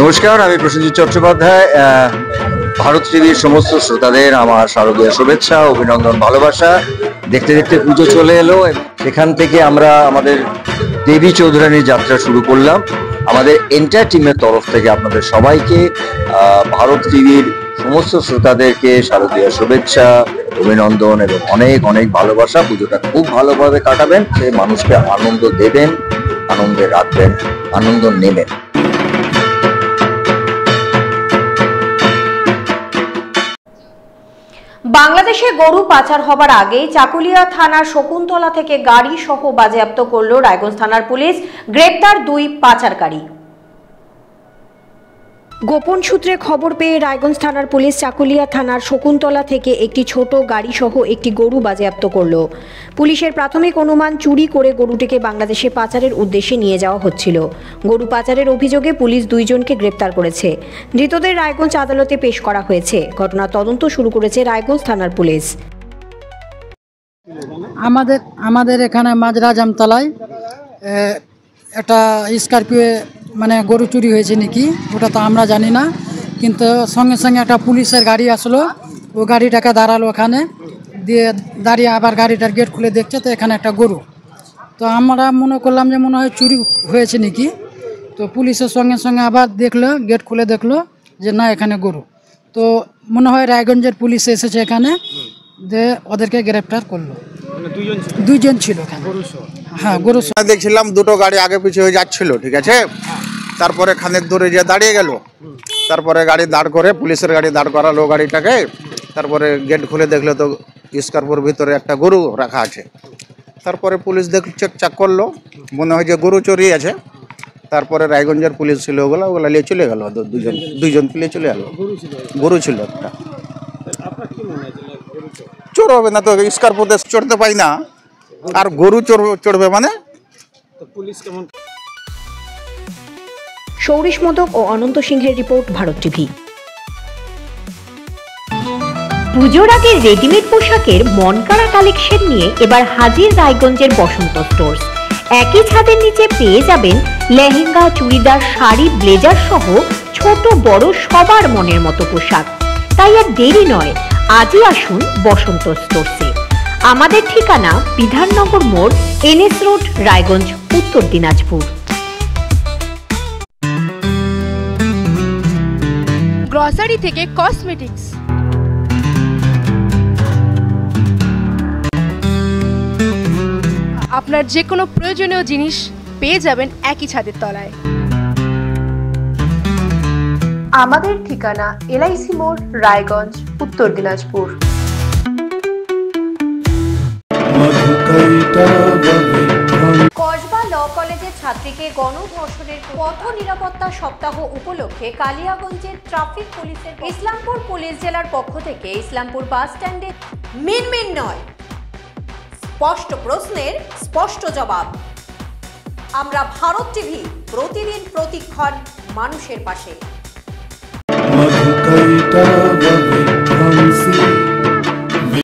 নমস্কার, আমি প্রসেনজিৎ চট্টোপাধ্যায়। ভারত টিভির সমস্ত শ্রোতাদের আমার শারদীয় শুভেচ্ছা, অভিনন্দন, ভালোবাসা। দেখতে দেখতে পুজো চলে এলো, সেখান থেকে আমরা আমাদের দেবী চৌধুরানীর যাত্রা শুরু করলাম। আমাদের এন্টার টিমের তরফ থেকে আপনাদের সবাইকে, ভারত টিভির সমস্ত শ্রোতাদেরকে শারদীয় শুভেচ্ছা, অভিনন্দন এবং অনেক অনেক ভালোবাসা। পুজোটা খুব ভালোভাবে কাটাবেন, সে মানুষকে আনন্দ দেবেন, আনন্দে রাখবেন, আনন্দ নেবেন। বাংলাদেশে গরু পাচার হবার আগেই চাকুলিয়া থানার শকুন্তলা থেকে গাড়ি সহ বাজেয়াপ্ত করল রায়গঞ্জ থানার পুলিশ। গ্রেপ্তার 2 পাচারকারী। গোপন সূত্রে খবর পেয়ে রায়গঞ্জ থানার পুলিশ চাকুলিয়া থানার শকুন্তলা থেকে একটি ছোট গাড়ি সহ একটি গরু বাজেয়াপ্ত করল। পুলিশের প্রাথমিক অনুমান, চুরি করে গরুটিকে বাংলাদেশে পাচারের উদ্দেশ্যে নিয়ে যাওয়া হচ্ছিল। গরু পাচারের অভিযোগে পুলিশ 2 জনকে গ্রেপ্তার করেছে। ধৃতদের রায়গঞ্জ আদালতে পেশ করা হয়েছে। ঘটনার তদন্ত শুরু করেছে রায়গঞ্জ থানার পুলিশ। আমাদের এখানে মাজরা জামতলায় একটা স্করপিও মানে গরু চুরি হয়েছে নাকি, ওটা তো আমরা জানি না, কিন্তু সঙ্গে সঙ্গে একটা পুলিশের গাড়ি আসলো, ও গাড়িটাকে দাঁড়ালো ওখানে, দিয়ে দাঁড়িয়ে আবার গাড়িটার গেট খুলে দেখছে তো এখানে একটা গরু। তো আমরা মনে করলাম যে মনে হয় চুরি হয়েছে নাকি, তো পুলিশের সঙ্গে সঙ্গে আবার দেখলো, গেট খুলে দেখলো যে না এখানে গরু। তো মনে হয় রায়গঞ্জের পুলিশ এসেছে এখানে, দিয়ে ওদেরকে গ্রেপ্তার করলো। 2 জন ছিল এখানে। হ্যাঁ, গরু দেখছিলাম দুটো গাড়ি আগে পিছিয়ে হয়ে যাচ্ছিল, ঠিক আছে। তারপরে খানিক দূরে যে দাঁড়িয়ে গেল, তারপরে গাড়ি দাঁড় করে, পুলিশের গাড়ি দাঁড় করালো গাড়িটাকে। তারপরে গেট খুলে দেখলো তো স্করপিওর ভিতরে একটা গরু রাখা আছে। তারপরে পুলিশ চেক করলো, মনে হয় যে গরু চুরি আছে। তারপরে রায়গঞ্জের পুলিশ ছিল, ওগুলা নিয়ে চলে গেল, দুইজন নিয়ে চলে গেল। গরু ছিল একটা। চোর হবে না তো, স্করপিওতে চড়তে পাই না, আর গরু চড়বে মানে। সৌরিশ মোদক ও অনন্ত সিংহের রিপোর্ট, ভারত টিভি। পুজোর আগে রেডিমেড পোশাকের মনকাড়া কালেকশন নিয়ে এবার হাজির রায়গঞ্জের বসন্ত স্টোর্স। একই ছাদের নিচে পেয়ে যাবেন লেহেঙ্গা, চুড়িদার, শাড়ি, ব্লেজার সহ ছোট বড় সবার মনের মতো পোশাক। তাই আর দেরি নয়, আজই আসুন বসন্ত স্টোর্সে। আমাদের ঠিকানা বিধাননগর মোড়, NS রোড, রায়গঞ্জ, উত্তর দিনাজপুর। গ্রসারি থেকে কসমেটিক্স, আপনার যে কোনো প্রয়োজনীয় জিনিস পেয়ে যাবেন একই ছাদের তলায়। আমাদের ঠিকানা LIC মোড়, রায়গঞ্জ, উত্তর দিনাজপুর। কসবা ল কলেজের ছাত্রীকে গণধর্ষণের পথ নিরাপত্তা সপ্তাহ উপলক্ষে কালিয়াগঞ্জের ট্রাফিক পুলিশের ইসলামপুর পুলিশ জেলার পক্ষ থেকে ইসলামপুর বাস স্ট্যান্ডে মিনমিন নয়, স্পষ্ট প্রশ্নের স্পষ্ট জবাব। আমরা ভারত টিভি, প্রতিদিন প্রতিক্ষণ মানুষের পাশে।